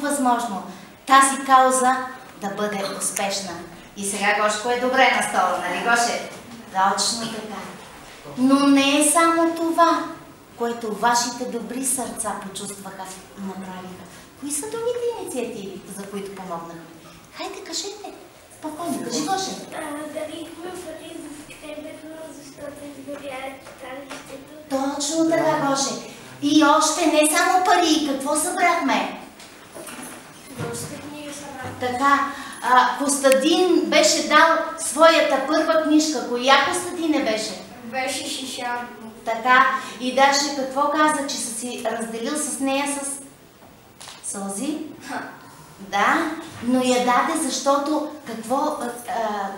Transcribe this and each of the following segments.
всичко възможно тази кауза да бъде успешна. И сега Гошко е добре на стола, нали Гоше? Точно така. Но не е само това, което вашите добри сърца почувстваха и направиха. Кои са другите инициативи, за които помогнахме? Хайде, кажете. Спокойно, кажи Гоше. Дарихме пари за септември, защото изгоряе читалището. Точно така, Гоше. И още не само пари. Какво събрахме? Доста книги събрахме. Така, Костадин беше дал своята първа книжка. Коя, Костадине, беше? Беше Шишар. Така, и даже какво каза, че са си разделил с нея с сълзи? Да, но я даде, защото какво,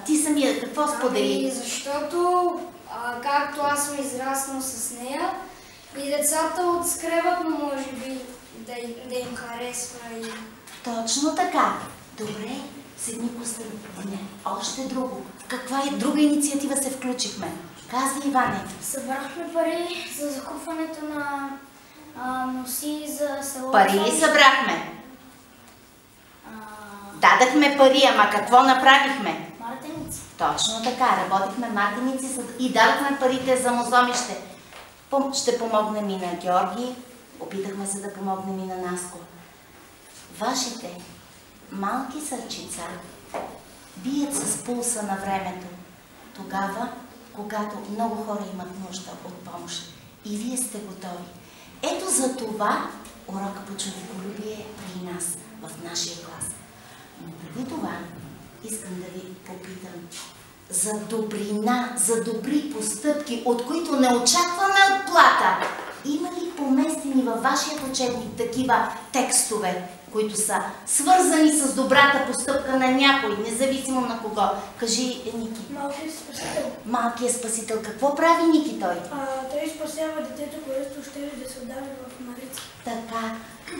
ти самия, какво сподели? Защото, както аз съм израснал с нея, и децата от скребът му може би да им харесва и... Точно така. Добре, седни, Костадине. Още друго. В каква друга инициатива се включихме? Казвай, Иване. Събрахме пари за закупването на носи за село. Пари ли събрахме? Дадахме пари, ама какво направихме? Мартеници. Точно така, работихме мартеници и дадахме парите за мозомище. Ще помогнем и на Георги, опитахме се да помогнем и на Наско. Вашите малки сърчица бият с пулса на времето, тогава, когато много хора имат нужда от помощ. И вие сте готови. Ето за това урока по човеколюбие е при нас, в нашия клас. Но преди това искам да ви попитам за добрина, за добри постъпки, от които не очакваме отплата. Има ли поместени във вашия учебник такива текстове, които са свързани с добрата постъпка на някой, независимо на кого? Кажи, Ники. Малкият спасител. Малкият спасител. Какво прави Ники той? Той спасява детето, което ще да се удари в Марица. Така.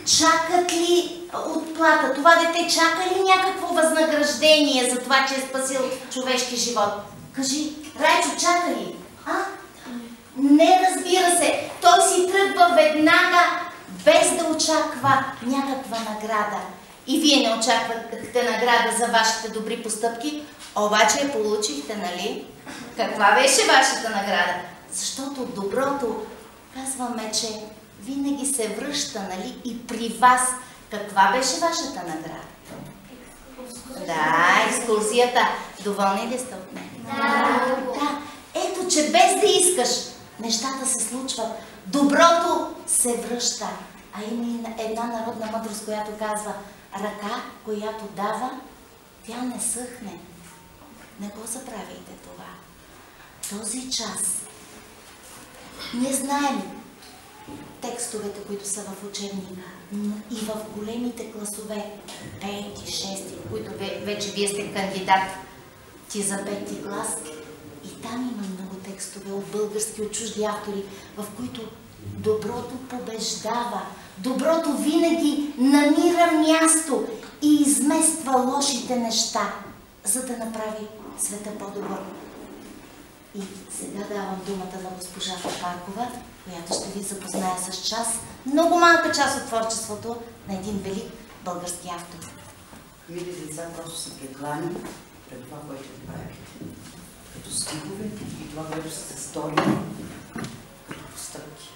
Чакат ли отплата? Това дете чака ли някакво възнаграждение за това, че е спасил човешки живот? Кажи, Райчо, чака ли? Не, разбира се. Той си тръгва веднага, без да очаква някаква награда. И вие не очаквахте награда за вашите добри постъпки, обаче я получихте, нали? Каква беше вашата награда? Защото доброто, казваме, че винаги се връща, нали? И при вас. Каква беше вашата награда? Да, екскурзията. Доволни ли сте от нея? Да. Ето, че без да искаш, нещата се случват. Доброто се връща. А има и една народна мъдрост, която казва: ръка, която дава, тя не съхне. Не го забравяйте това. Този час ние знаем текстовете, които са в учебника, но и в големите класове, 5, 6, в които вече вие сте кандидат ти за 5 клас, и там има много текстове от български, от чужди автори, в които доброто побеждава. Доброто винаги намира място и измества лошите неща, за да направи света по-добър. И сега давам думата на госпожа Паркова, която ще ви запознае с много малка част от творчеството на един велик български автор. Мили деца, просто се прекланям пред това, което ви правите. Като стихове и това, което се стори като постъпки.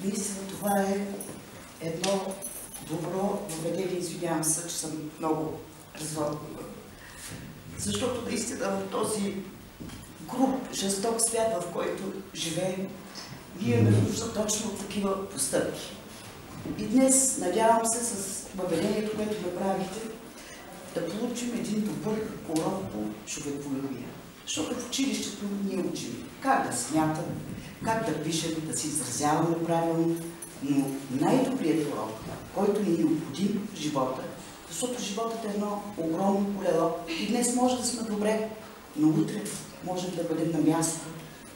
Наистина това е едно добро въведение. Извинявам се, че съм много разводнила. Защото наистина в този груб, жесток свят, в който живеем, ние имаме нужда точно от такива постъпки. И днес, надявам се, с въведението, което направите, да получим един добър урок по човеколюбие. Защото в училището ние учим как да смятаме, как да пишем, да се изразяваме правилно, но най-добрият урок, който ни е необходим в живота, защото животът е едно огромно колело и днес може да сме добре, но утре можем да бъдем на място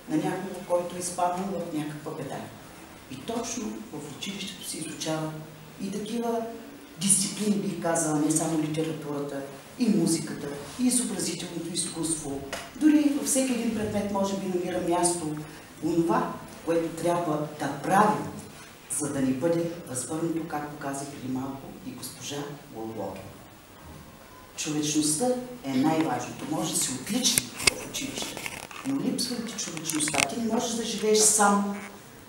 на някого, който е изпаднал в някаква беда. И точно в училището се изучава и такива дисциплини, бих казала, не само литературата, и музиката, и изобразителното изкуство. Дори във всеки един предмет може би намира място онова, което трябва да правим, за да ни бъде възвърнато, както каза преди малко и госпожа Голгова. Човечността е най-важното. Може да си отличен в училище, но липсва ти човечността. Ти не можеш да живееш сам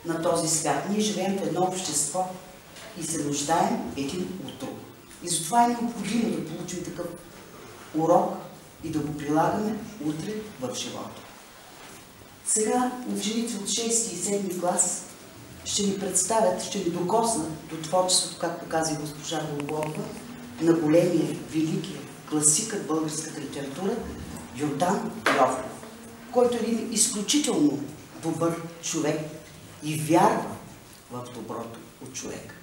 на този свят. Ние живеем в едно общество и се нуждаем един от друг. И затова е необходимо да получим такъв урок и да го прилагаме утре в живота. Сега ученици от 6 и 7 клас ще ни представят, ще ни докоснат до творчеството, както каза госпожа Голгова, на големия, великия класикът в българската литература Йордан Йовков, който е един изключително добър човек и вярва в доброто от човека.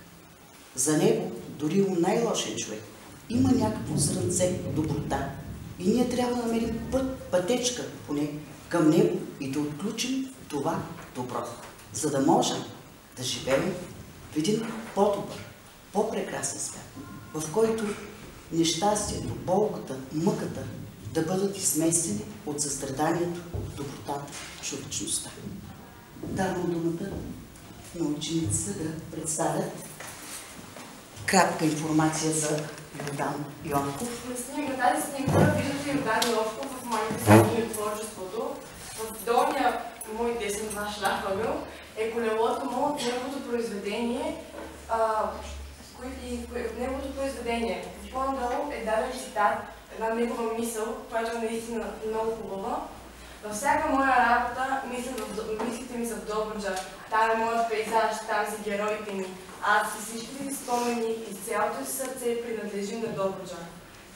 За него, дори у най-лошия човек, има някакво зрънце доброта. И ние трябва да намерим пътечка поне към него и да отключим това добро, за да можем да живеем в един по-добър, по-прекрасен свят, в който нещастието, болката, мъката да бъдат изместени от състраданието, добротата, човечността. Давам думата на учениците да представят кратка информация за Йордан Йовков. На тази снимка виждате Йордан Йовков в манифестиране от творчеството. В долния мой десен ваш ляхъгъл е колелото му от неговото произведение. В неговото произведение по-надолу е даден цитат, една негова мисъл, която е наистина много хубава. Във всяка моя работа мислите ми са в Добруджа. Там е моят пейзаж, там са героите ми. Аз и всичките ми спомени и с цялото си сърце принадлежим на Добруджа.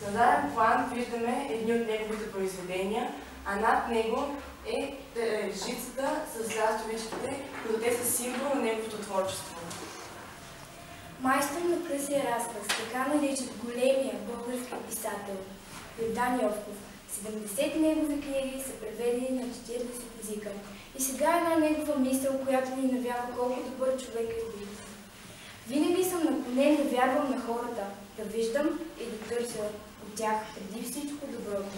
На даден план виждаме едни от неговите произведения, а над него е жицата с ластовичките, които те са символ на неговото творчество. Майстор на късия разказ, така наричат големия български писател Йордан Йовков. 70 негови книги са преведени на 40 езика. И сега една негова мисъл, която ни навява колко добър човек е бил. Винаги съм наклонен да вярвам на хората, да виждам и да търся от тях преди всичко доброто.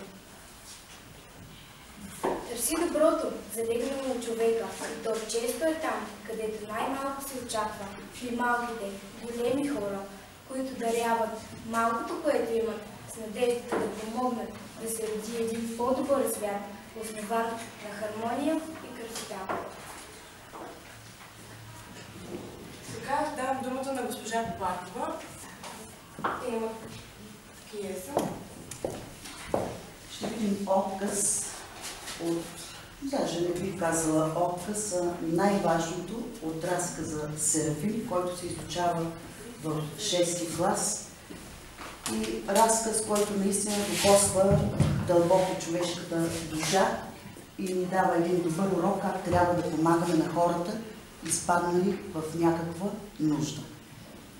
Търси доброто, залегнало от човека, и то често е там, където най-малко се очаква, при малките, големи хора, които даряват малкото, което имат, с надеждата да помогнат да се роди един по-добър свят, основан на хармония и красота. Сега давам думата на госпожа Попакова. Има такива са. Ще видим отказ от, даже не бих казала отказ, а най-важното от разказа Серафим, който се изучава в 6-ти клас. И разказ, който наистина докосва дълбоко човешката душа и ни дава един добър урок как трябва да помагаме на хората, изпаднали в някаква нужда.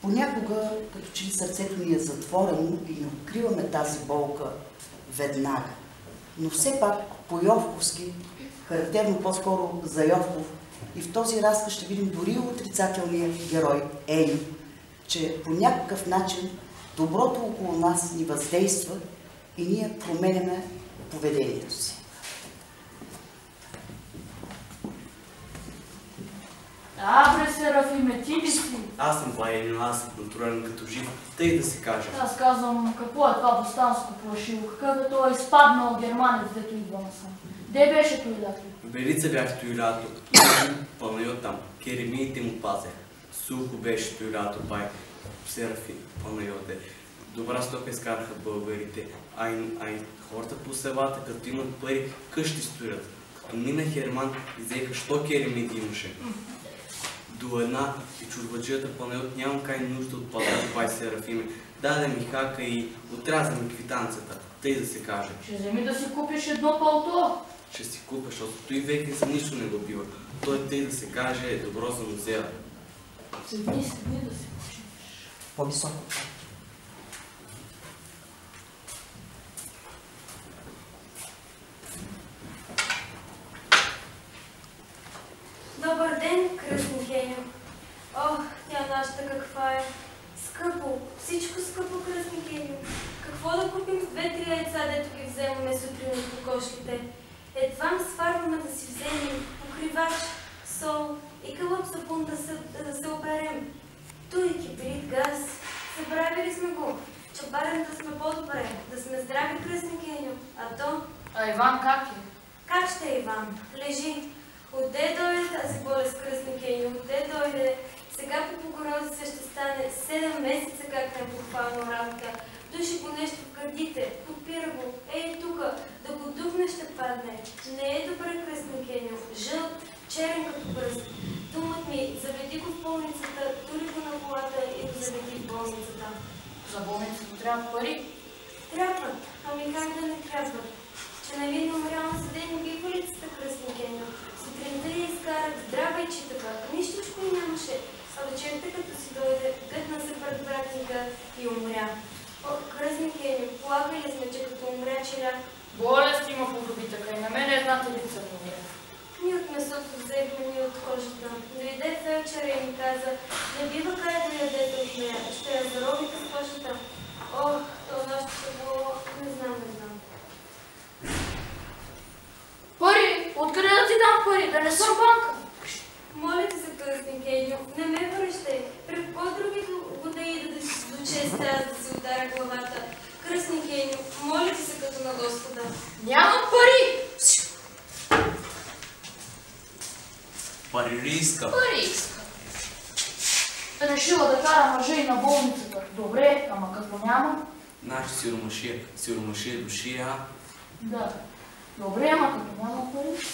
Понякога, като че ли сърцето ни е затворено и не откриваме тази болка веднага. Но все пак по-йовковски, характерно по-скоро за Йовков, и в този разказ ще видим дори отрицателния герой Ели, че по някакъв начин доброто около нас ни въздейства и ние променяме поведението си. Бре, Серафиме, ти ли си? Аз съм военен, аз съм натурен като жив, тъй да се каже. Аз казвам, какво е това бостанско плашило? Какъв е той изпаднал германец, дето идва насам? Де беше той лято? В Белица бях той лято, Панайот там, керемиите му пазех. Сухо беше той лято, бай, Серафим, Панайоте. Добра стока изкараха българите, а и хората по селата, като имат пари, къщи строят. Като мина Херман, изеха, що керемиите имаше. До една и чурбаджията Панайот нямам кай нужда от пазар, бай Серафиме. Даде ми хака и отряза ми квитанцията, тъй да се каже. Ще вземи да си купиш едно палто. Ще си купя, защото той веки за нищо не го бива. Той, тъй да се каже, е добро за музея. Седни да си починеш. По-високо. Добър ден, кръстни Хеню. Ох, тя нашата каква е. Скъпо, всичко скъпо, кръстни Хеню. Какво да купим с 2-3 яйца, дето ги вземаме сутрин от кокошките? Едвам сварваме да си вземем покривач, сол и кълъп сапун да се оперем. знам. Лежи. Отде дойде тази болест, кръстник Еню? Отде дойде? Сега по Богородица ще стане 7 месеца, как не е похвално работа. Души го нещо в гърдите, подпира го. Ей тука, да го духне ще падне. Не е добре, кръстник Еню. Жълт, черен като пръст. Думът ми, заведи го в болницата, тури го на колата и го заведи в болницата. За болницата трябва пари. Трябват. Ами как да не трябват? Че нали не умрял на съдени би в улицата, кръстник Еню. Сутринта я изкарат здрава и читава. Нищичко и нямаше. А вечерта като си дойде, гътна се пред братника и умря. О, кръстник Еню, полагали сме, че като умря черяк. Болест има по добитъка и на мен една телица ми умря. Ни от месото взехме, ни от кожата. Дойде фелчера и ми каза, не бива кая да ядете от нея, ще я заробите с кожата. Ох, това ще било, не знам. Пари! Откъде да ти дам пари? Да не съм банка. Моля ти се, кръстник Еню, не ме връщай. Пред кой други годеи да до чест трябва да се ударя главата? Кръстник Еню, моля ти се като на Господа. Нямам пари! Пари ли иска? Пари иска. Решила да кара мъжа и на болницата. Добре, ама като няма? Значи сиромашия души, а? Да. Добре, ама като няма пари?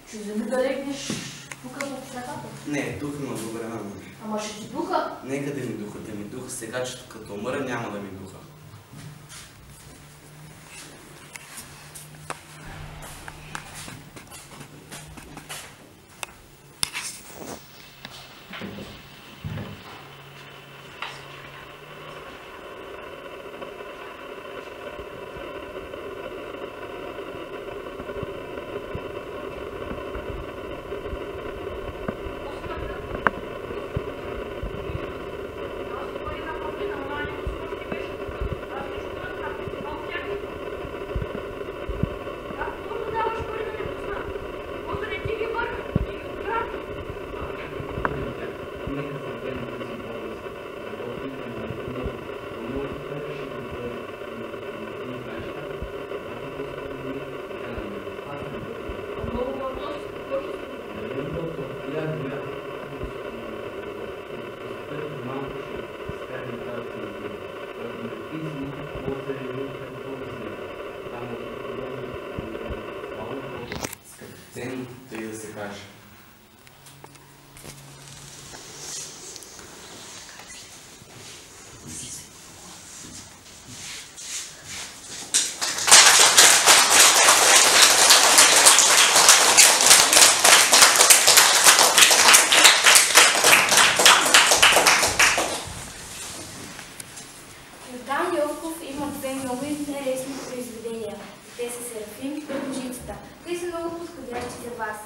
Ще вземи да легнеш тук в средата? Не, тук има добре на мен. Ама ще ти духа? Нека да ми духа сега, че като умра няма да ми духа. Ценно, тъй да се каже. Йордан Йовков има две много интересни произведения. Те са Серафим и Божицата. Те са много подходящи за вас.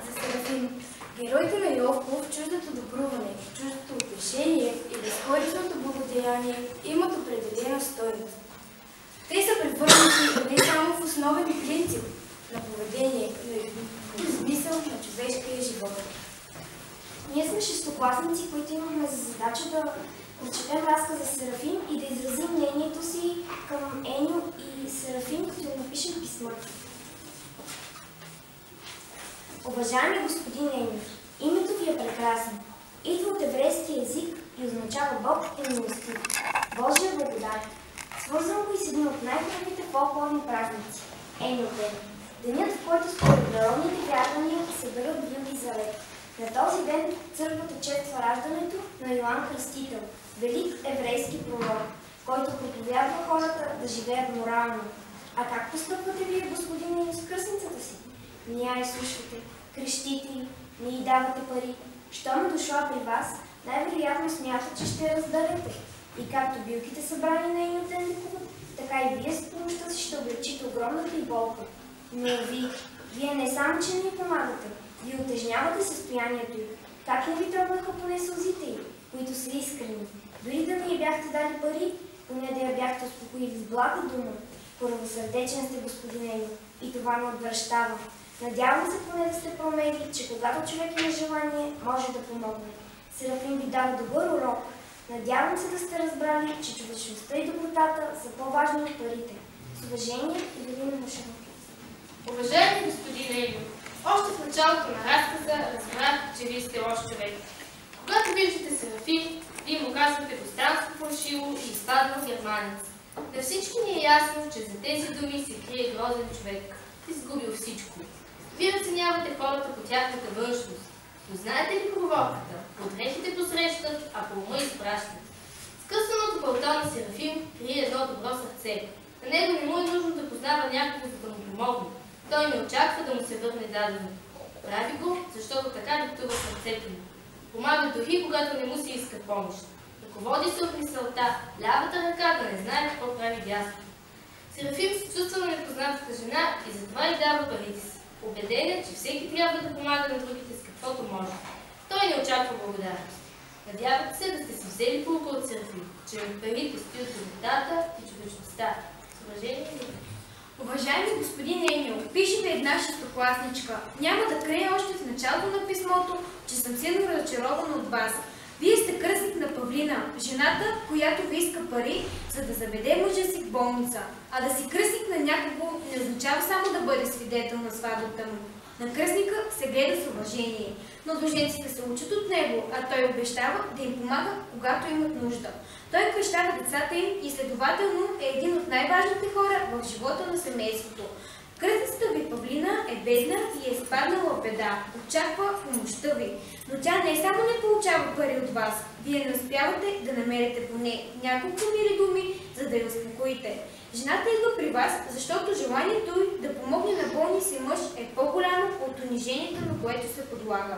За Серафим. Героите на Йовков, чуждото добруване, чуждото утешение и безкорисното благодеяние имат определена стойност. Те са превърнати не само в основен принцип на поведение, но и в смисъл на човешкия живот. Ние сме шестокласници, които имахме за задача да прочетем разказа Серафим и да изразим мнението си към Еню и Серафим, като им напишем писма. Уважаеми господин Еню, името ви е прекрасно. Идва от еврейски език и означава Бог е милостив. Божия благодат. Свързвам го и с един от най-хубавите фолклорни празници – Еню ден. Денят, в който според народните вярвания се берат Юги Завет. На този ден църквата чества раждането на Йоан Кръстител, велик еврейски пророк, който проповядва хората да живеят морално. А как постъпвате вие, господине, с кръстницата си? Не я изслушвате, крещите й, не й давате пари. Щом е дошла при вас, най-вероятно смята, че ще я раздарете. И както билките събрани на нейната ликуват, така и вие с помощта си ще облегчите огромната и болка. Но вие не само, че не помагате, вие утежнявате състоянието й. Как не ви тръгнаха поне сълзите й, които са искрени? Дори да не й бяхте дали пари, поне да я бяхте успокоили с блага дума. Първосърдечен сте, господин Еню, и това ме отвръщава. Надявам се поне да сте проумели, че когато човек има желание, може да помогне. Серафим ви дава добър урок. Надявам се да сте разбрали, че човечността и добротата са по-важни от парите. С уважение и Велина Мушева. Уважаеми господин Ейо, още в началото на разказа разбрах, че вие сте лош човек. Когато виждате Серафим, вие му казвате пространство фалшиво и изпаднал германец. На всички ни е ясно, че за тези думи се крие грозен човек, изгубил всичко. Вие оценявате хората по тяхната външност. Но знаете ли поговорката? Подрехите посрещат, а по ума изпращат. Скъсаното пълто на Серафим крие едно добро сърце. На него не му е нужно да познава някого, за да му помогне. Той не очаква да му се върне дадено. Прави го, защото така диктува сърцето му. Помага дори, когато не му се иска помощ. Ръководи се от мисълта, лявата ръка да не знае какво прави дясно. Серафим се чувства на непознатата жена и затова й дава парите си. Убеден е, че всеки трябва да помага на другите с каквото може. Той не очаква благодарност. Надявате се да сте си взели поука от Серафим, че от парите стоят добротата и човечността. С уважение и любов. Уважаеми господин Емил, пише ви една шестокласничка. Няма да крия още в началото на писмото, че съм силно разочарована от вас. Вие сте кръстник на Павлина, жената, която ви иска пари, за да заведе мъжа си в болница. А да си кръстник на някого не означава само да бъде свидетел на сватбата му. На кръстника се гледа с уважение, но длъжниците се учат от него, а той обещава да им помага, когато имат нужда. Той кръщава децата им и следователно е един от най-важните хора в живота на семейството. Кръстницата ви Павлина е бедна и е изпаднала в беда. Очаква помощта ви. Но тя не само не получава пари от вас, вие не успявате да намерите поне няколко мили думи, за да я успокоите. Жената идва при вас, защото желанието й да помогне на болния си мъж е по-голямо от унижението, на което се подлага.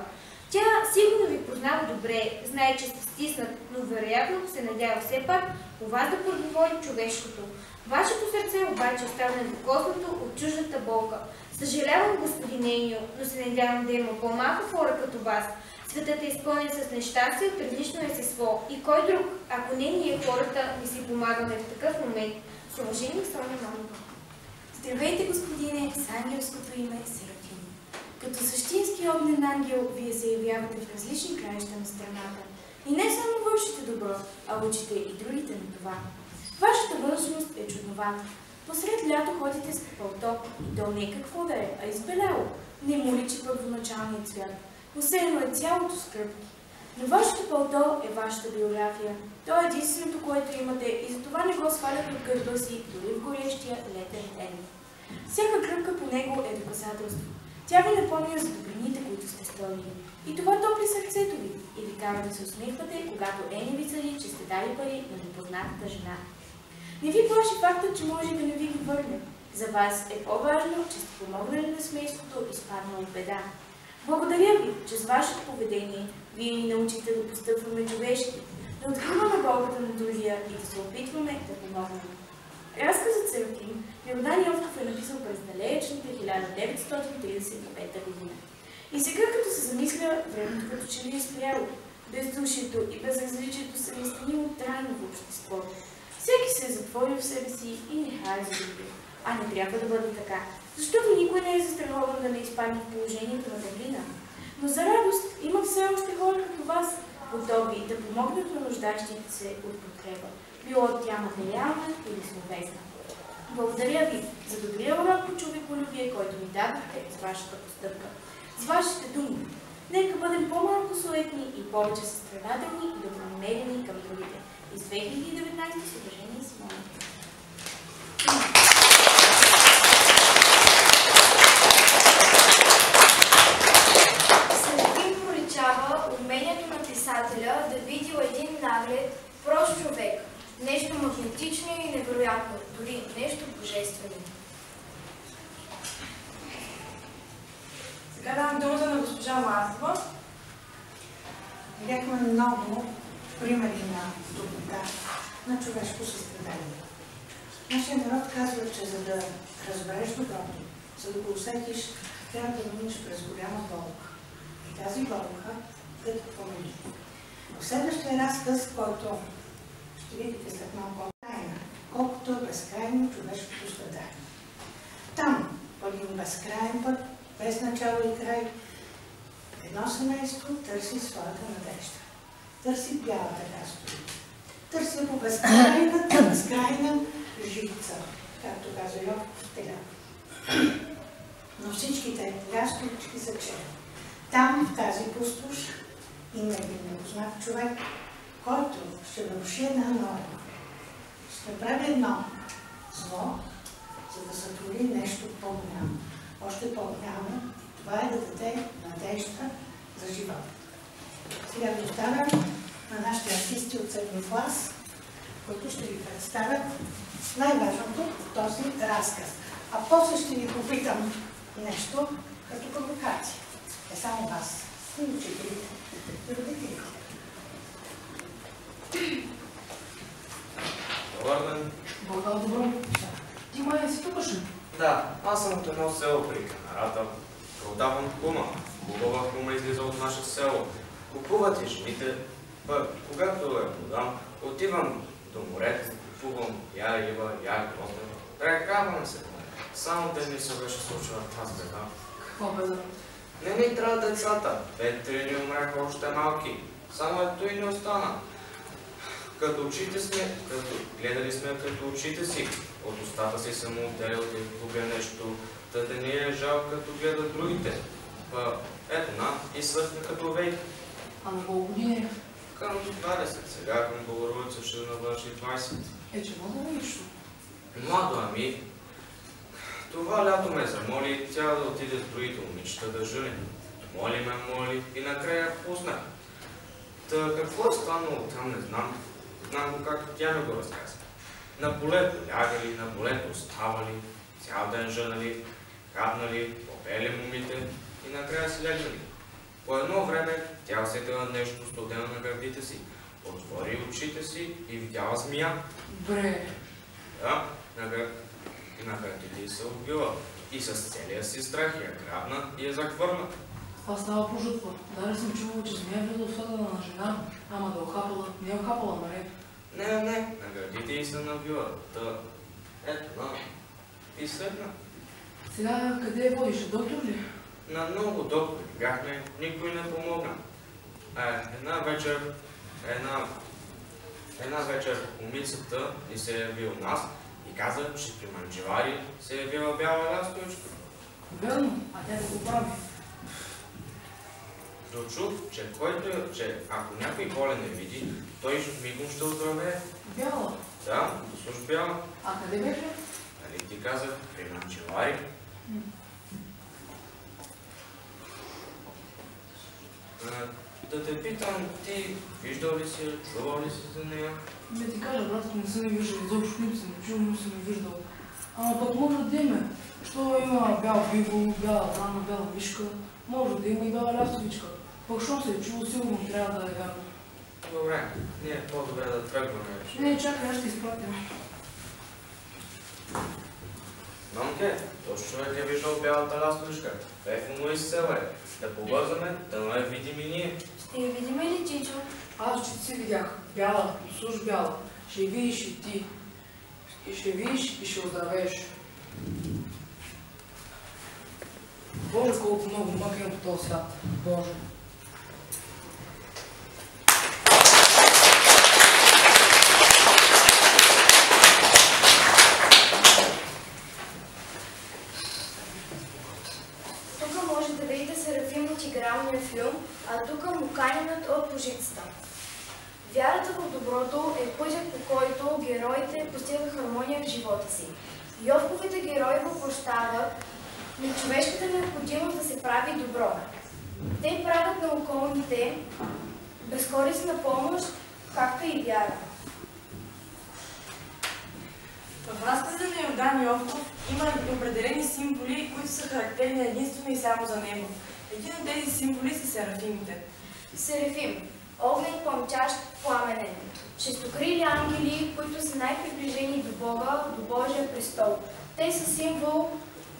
Тя сигурно ви познава добре, знае, че сте стиснат, но вероятно се надява все пак по вас да проговори човешкото. Вашето сърце обаче остава недокоснато от чуждата болка. Съжалявам, господин Енио, но се надявам да има по-малко хора като вас. Светът е изпълнен с нещастие от различно естество. И кой друг, ако не ние хората, не си помагаме в такъв момент? С уважение, Соня Манова. Здравейте, господине, с ангелското име Серафим. Като същински огнен ангел, вие се явявате в различни краища на страната. И не само вършите добро, а учите и другите на това. Вашата външност е чудновата. Посред лято ходите с пълто и то не какво да е, а избеляло. Не му личи първоначалният цвят. Усеяно е цялото скръпки. Но вашето пълто е вашата биография. То е единственото, което имате и затова не го свалят от гърба си, дори в горещия летен ден. Всяка кръпка по него е доказателство. Тя ви напомня за добрините, които сте сторили. И това топли сърцето ви и ви кара да се усмихвате, когато не ви цари, че сте дали пари на непознатата жена. Не ви плаши фактът, че може да не ви ги върне. За вас е по-важно, че сте помогнали на семейството, изпаднало в беда. Благодаря ви, че с вашето поведение вие ни научите да постъпваме човешки, да откриваме болката на другия и да се опитваме да помогнем. Разказът Серафим Йордан Йовков е написан през далечната 1935 година. И сега, като се замисля, времето като че ли е спряло. Бездушието и безразличието са настанило трайно в обществото. Всеки се е затворил в себе си и не хае за други. А не трябва да бъде така, защото никой не е застрахован да не изпадне в положението на Павлина. Но за радост има все още хора като вас, готови да помогнат на нуждащите се от подкрепа, било тя материална или словесна. Благодаря ви за добрия урок по човеколюбие, който ми дадохте с вашата постъпка, с вашите думи. Нека бъдем по-малко суетни и повече състрадателни и добронамерени към другите. И с 2019 с уважение и Симона. Серафим поричава умението на писателя да види един наглед, прост човек. Нещо магнетично и невероятно, дори нещо божествено. Сега давам думата на госпожа Масова. Видяхме много примери на доброта, на човешко състрадание. Нашия народ казва, че за да разбереш доброто, за да го усетиш, трябва да минеш през голяма болка. И тази болка да те промени. В следващия разказ, който ще видите след малко тайна, колкото е безкрайно човешкото страдание. Там, по един безкрайен път, без начало и край. Едно семейство търси своята надежда. Търси бялата гастови. Търси по безкрайна живица, както казва Йовков в теля. Но всичките гастовички са черни. Там, в тази пустош, има един непознат човек, който ще наруши една норма. Ще направи едно зло, за да сътвори нещо по-голямо. Още по-голямо. Това е да даде надежда за живота. Сега ви оставям на нашите артисти от 7 клас, които ще ви представят най-важното в този разказ. А после ще ви попитам нещо като провокация. Е само вас, и учителите, и родителите. Добър ден. Благодаря, добро. Ти май си тукашен? Да, аз съм от едно село при Канарата. Продавам кума. Хубава кума излиза от наше село. Купуват и жените. Пък, когато я продам, отивам до морето, купувам я риба, я грозда. Прекарваме се. Само да ми се беше случила тази беда. Какво беда? Не ни трябва децата. 5-3 ни умреха още малки. Само ето и не остана. Като очите сме, гледали сме като очите си. От устата си съм отделил да изгубя нещо, да не е жал като гледа другите. Па ето на, и съхна като вейка. А на колко години? Към 20, сега към Богородица ще навърши 20. Че младо нещо? Младо, ами. Това лято ме замоли тя да отиде с другите момичета да жени. Моли и накрая пусна. Та какво е станало там, не знам. Знам го как тя ми го разказа. На полето лягали, на полето оставали, цял ден жънали, хапнали, попели момите и накрая си легнали. По едно време тя усетила нещо студено на гърдите си, отвори очите си и видяла змия. Бре! Да, на гърдите й се убила и с целия си страх я грабна и я захвърна. Това става по-жутко. Даже съм чувала, че змия влиза в устата на жена, ама да охапала. Не е охапала, нали? Не, на гърдите й се набила. Та, ето, и седна. Сега къде я водиш? Доктор ли? На много доктори бяхме, никой не помогна. Една вечер умицата ни се яви у нас и каза, че при манджевари се явила бяла лястовичка. Верно, а тя да го прави. Дочух, че ако някой болен не види, той мигом ще оздравее. Бяла? Да, служ бяла. А къде беше? Нали ти казах, при манджевари. Да те питам, ти виждал ли си, чувал ли си за нея? Не ти кажа, брат, не съм я виждал, изобщо не съм чул, не съм я виждал. Ама пък може да има. Що има бял биво, бяла врана, бяла мишка, може да има и бяла лястовичка. Пък щом се е чуло, сигурно трябва да е вярно. Добре, ние по-добре да тръгваме. Не, чакай, аз ще изпратим. Мамке, този човек е виждал бялата лястовичка. Ефо му изцела е. Да побързаме, да не я видим и ние. Ще я видим ли, Чичо? Аз ще си видях. Бяла, служ бяла. Ще видиш и ти. И ще видиш и ще оздравееш. Боже, колко много мъка има по този свят. Боже. Тук може да видите Серафим от игралния филм, а тук Муканинът от Божицата. Вярата в доброто е пътят, по който героите постигат хармония в живота си. Йовковите герои въплъщават на човешката необходимост да се прави добро. Те правят на околните безкористна помощ, както и вяра. В разказа на Йордан Йовков има определени символи, които са характерни единствено и само за него. Един от тези символи са серафимите. Серафим – огнен пламчащ пламенен. Шестокрили ангели, които са най-приближени до Бога, до Божия престол. Те са символ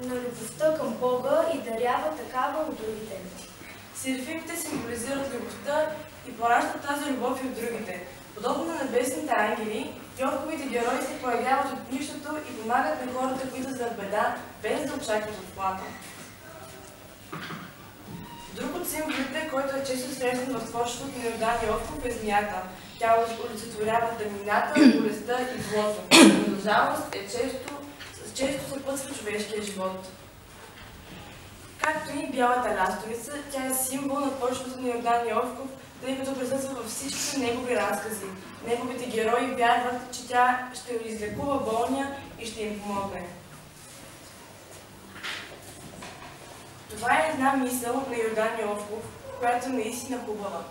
на любовта към Бога и даряват такава от другите. Серафимите символизират любовта и пораждат тази любов и от другите. Подобно на небесните ангели, Йовковите герои се появяват от нищото и помагат на хората, които са в беда, без да очакват отплата. Друг от символите, който е често срещан в творчеството на Йордан Йовков, е змията. Тя олицетворява тъмнината, болестта и злото. Но за жалост често съпътства човешкия живот. Както и бялата ластовица, тя е символ на творчеството на Йордан Йовков, тъй като присъства във всичките негови разкази. Неговите герои вярват, че тя ще излекува болния и ще им помогне. Това е една мисъл на Йордан Йовков, която наистина хубава.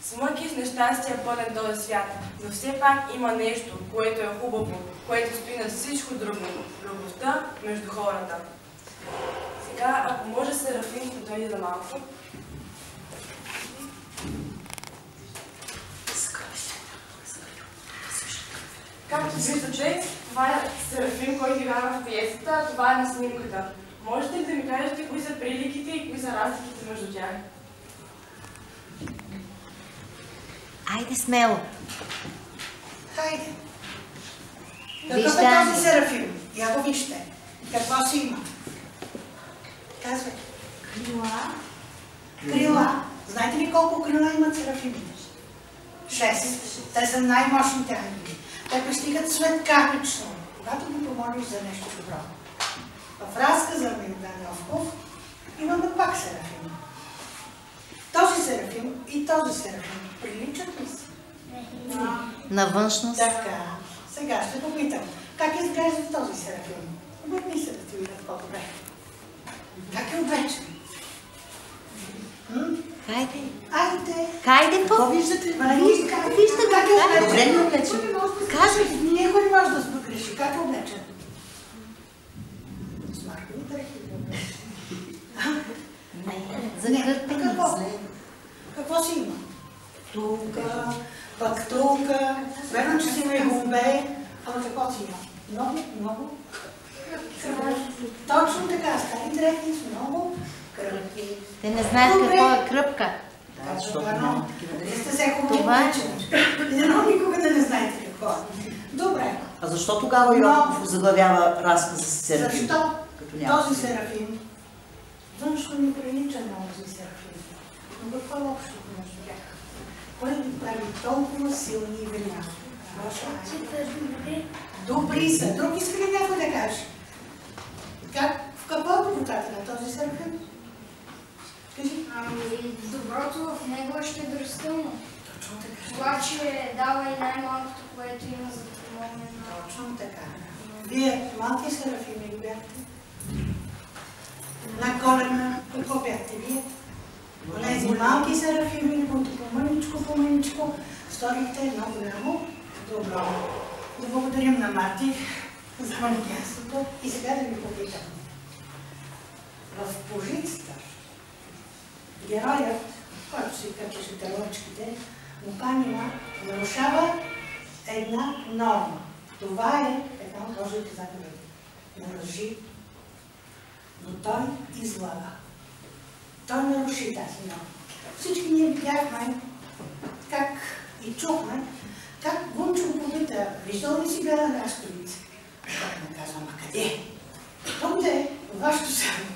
С мъки и с нещастие е пълен този свят, но все пак има нещо, което е хубаво, което стои над всичко друго – любовта между хората. Сега, ако може Серафим да дойде за малко. Както виждате, това е Серафим, който играва в пиесата, а това е на снимката. Можете ли да ми кажете кои са приликите и кои са разликите между тях? Айде смело. Хайде. Какъв е този Серафим? Я го вижте. Какво си има? Казвай. Крила. Крила. Знаете ли колко крила имат серафимите? 6. Те са най-мощните ангели. Те постигат светкавично, когато ги помолиш за нещо добро. В разказа на Йордан Йовков имаме пак серафим. Този серафим и този серафим приличат ли си? На външност? Така. Сега ще попитам. Как изглежда този серафим? Обърни се да ти видят по-добре. Как е облечен? Хайде. Айде. Хайде по. Какво виждате? Вижте как е облечен. Добре ли облечен? Кажи. Никой не може да се погреши. Как е облечен? С маркови дрехи е облечен. Закърпени. Какво си има? Тука, пък тука. Верно, че си има и гумбе. Ама какво си има? Много. Точно така. Стари дрехи с много кръпки. Те не знаят какво е кръпка. Да, защото няма такива дрехи. Сте се хубаво облечени. Никога да не знаете какво е. Добре. А защо тогава Йовков заглавява разказа с Серафим? Защо този Серафим външно ни прилича на този Серафим? Но какво е общото между тях? Кой ги прави толкова силни и велики? Добри са. Друг иска ли някой да каже? В какво е добротата на този Серафим? Кажи. Доброто в него е щедростта му. Точно така. Това, че дава и най-малкото, което има, за да помогне на... Точно така. Вие малки серафими ли бяхте? На Коледна какво бяхте вие? Онези малки серафими, които по-мъничко сторихте едно голямо добро. Да благодарим на Марти за манекенството и сега да ви попитам. В Пожицата героят, който си кърпеше терлочките, му панина нарушава една норма. Това е една от Божиите заповеди. Не лъжи, но той излага. Той наруши тази норма. Всички ние видяхме как и чухме как Гунчо попита, виждал ли си бяла ластовица? Той ме казва, ама къде? Тук де, във вашето село.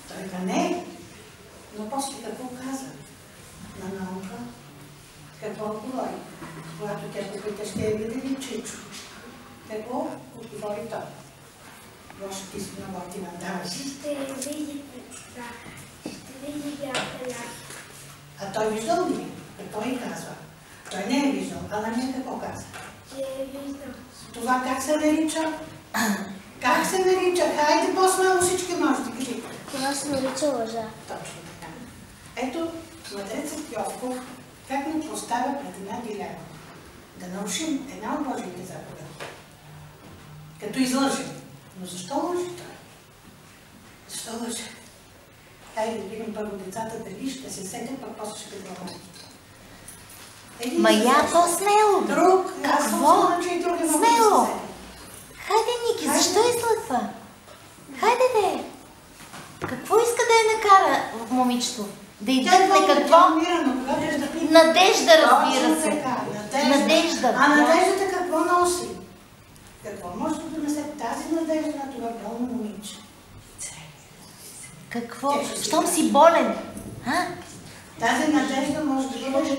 Той да не, но после какво каза? На наука, какво отговори? Когато тя попита, ще я види ли Чичо? Какво отговори той? Лошата истина ти нам даваш. Ще види бялата ляса. А той виждал ли? Какво ѝ казва? Той не е виждал, а на нея какво казва? Че е виждал. Това как се нарича? Как се нарича? Хайде по-смело всички можете кажи. Това се нарича лъжа. Точно така. Ето, мъдрецът Йовков как ни поставя пред една дилема. Да нарушим една от Божиите заповеди. Като излъжем. Но защо лъжи той? Защо лъжи? Хайде да видим първо децата дали ще се сетят, пък после ще говорим. Ма я по-смело. Друг. Какво? Смело. Хайде, Ники, защо излъгва? Хайде де. Какво иска да я накара в момичето? Да й дъхне какво? Надежда, разбира се. Надежда. А надеждата какво носи? Какво може да донесе тази надежда на това болно момиче? Какво? Щом си болен? Тази надежда може да бъде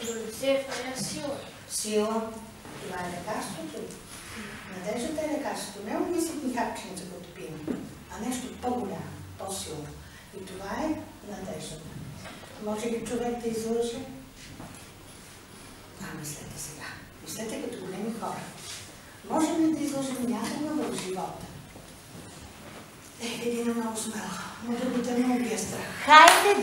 донесе в нея сила. Сила. Това е лекарството. Надеждата е лекарството. Не умислихме хапченица, като пием, а нещо по-голямо, по-силно. И това е надеждата. Може ли човек да излъже? Мислете сега. Мислете като големи хора. Можем ли да излъжем някога в живота? Един много смел. Но другите много ги е страх. Хайде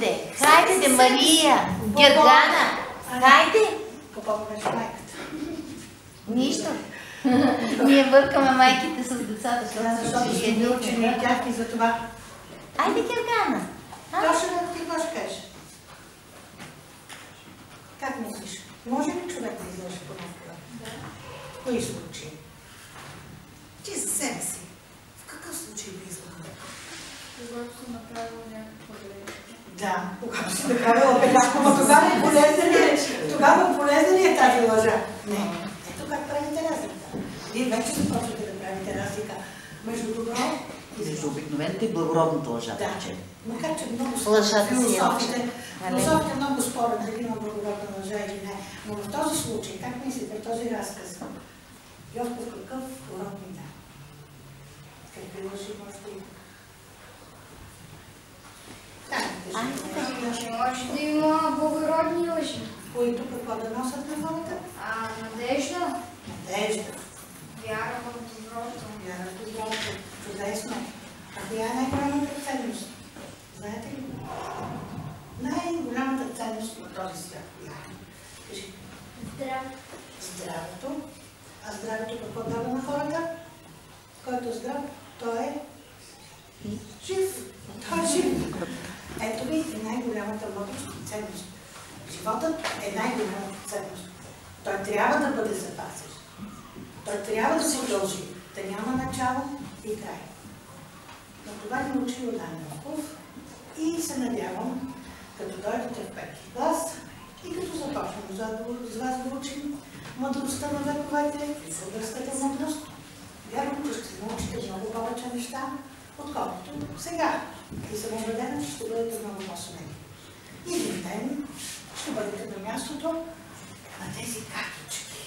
де, Мария, Гергана, хайде! Какво беше майката? Нищо. Ние бъркаме майките с децата, защото ще ги учени и тях и за това. Айде, Гергана. Точно ти какво ще кажеш? Как мислиш? Може ли човек да излъже по някакъв? Да. В кои случаи? Ти за себе си. В какъв случай би излъгал? Когато съм направила някаква грешка. Да, когато си направила петашка, но тогава полезна ли е тази лъжа? Не. Ето как правите разлика. Вие вече започвате да правите разлика между добро и между обикновената и благородната лъжа. Да, макар че много философите много спорят дали има благородна лъжа или не. Но в този случай, как мислите, в този разказ, Йовков какъв урок ми да? Какви лъжи може да има? Може да има благородни лъжи. Които какво да носят на хората? Надежда. Надежда. Вяра в доброто. Вяра в доброто. Чудесно. А коя е най-голямата ценност? Знаете ли? Най-голямата ценност на този свят. Кажи. Здравето. А здравето какво дава на хората? Който е здрав, той е жив. Той е жив. Ето ви е най-голямата мъдрост и ценност. Животът е най-голямата ценност. Той трябва да бъде запазен. Той трябва да се удължи, да няма начало и край. Но това ни учи Йордан Йовков и се надявам, като дойдете в пети клас и като започнем с вас да учим мъдростта на вековете, българската мъдрост, вярвам, че ще научите много повече неща, отколкото сега. И съм убедена, че ще бъдете много по-смели. И един ден ще бъдете на мястото на тези картички.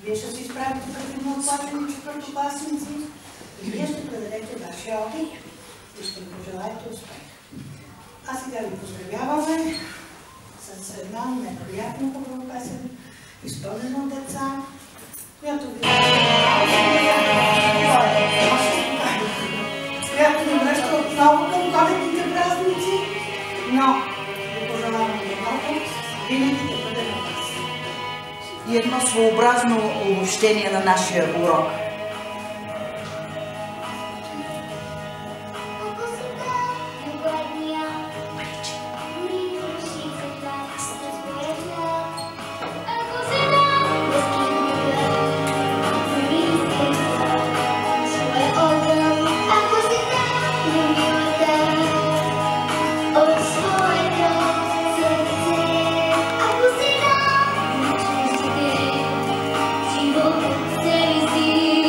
Вие ще се изправите преди младши четвъртокласници и вие ще предадете вашия опит и ще ви пожелаете успех. А сега ви поздравяваме с една невероятно хубава песен, изпълнена от деца, която ви която ни връща отново към коледните празници, но ви пожелавам доброто, винаги да бъде на вас. И едно своеобразно обобщение на нашия урок. See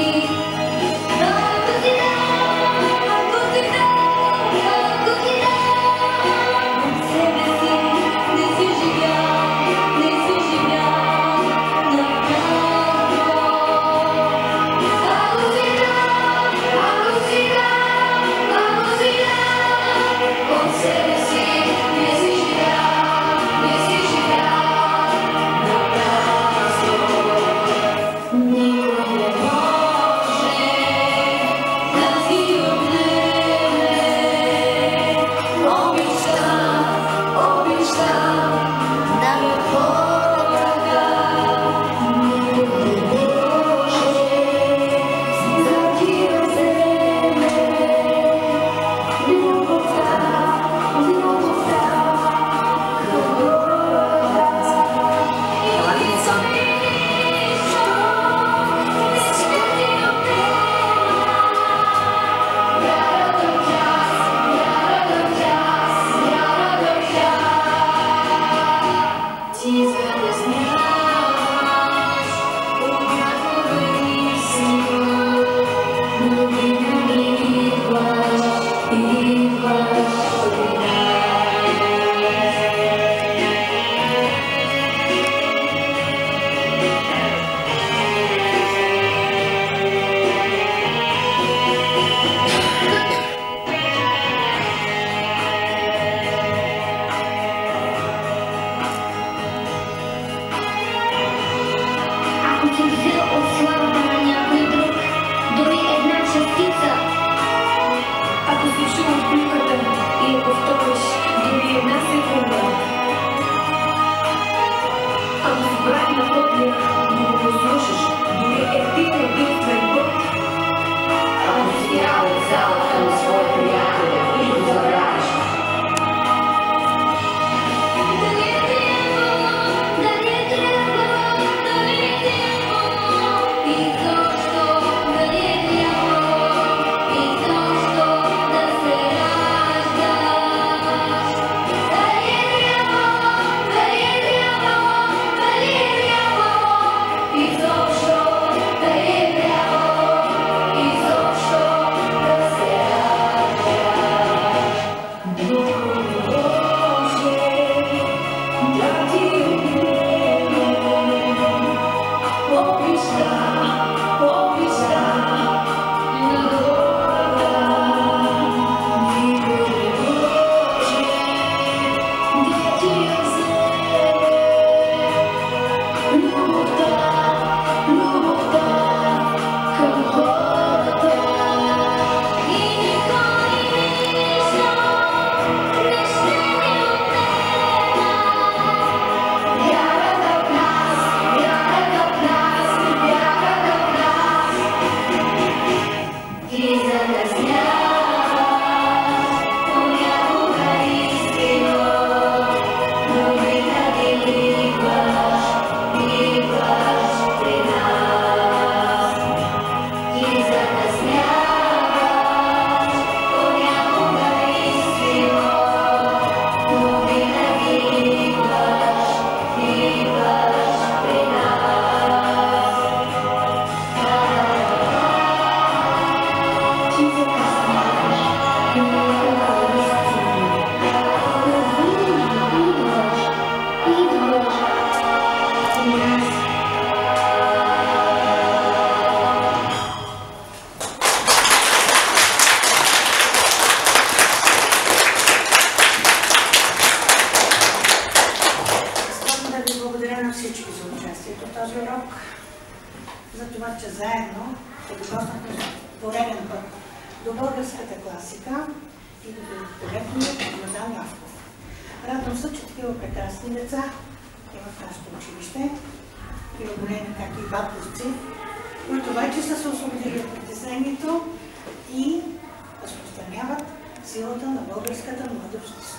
всички за участието в този урок, за това, че заедно се докоснахме пореден път до българската класика и до великолепния Йордан Явков. Радвам се, че такива прекрасни деца и в нашето училище, и големи, както и батковци, които вече са се освободили от притеснението и разпространяват силата на българската младост.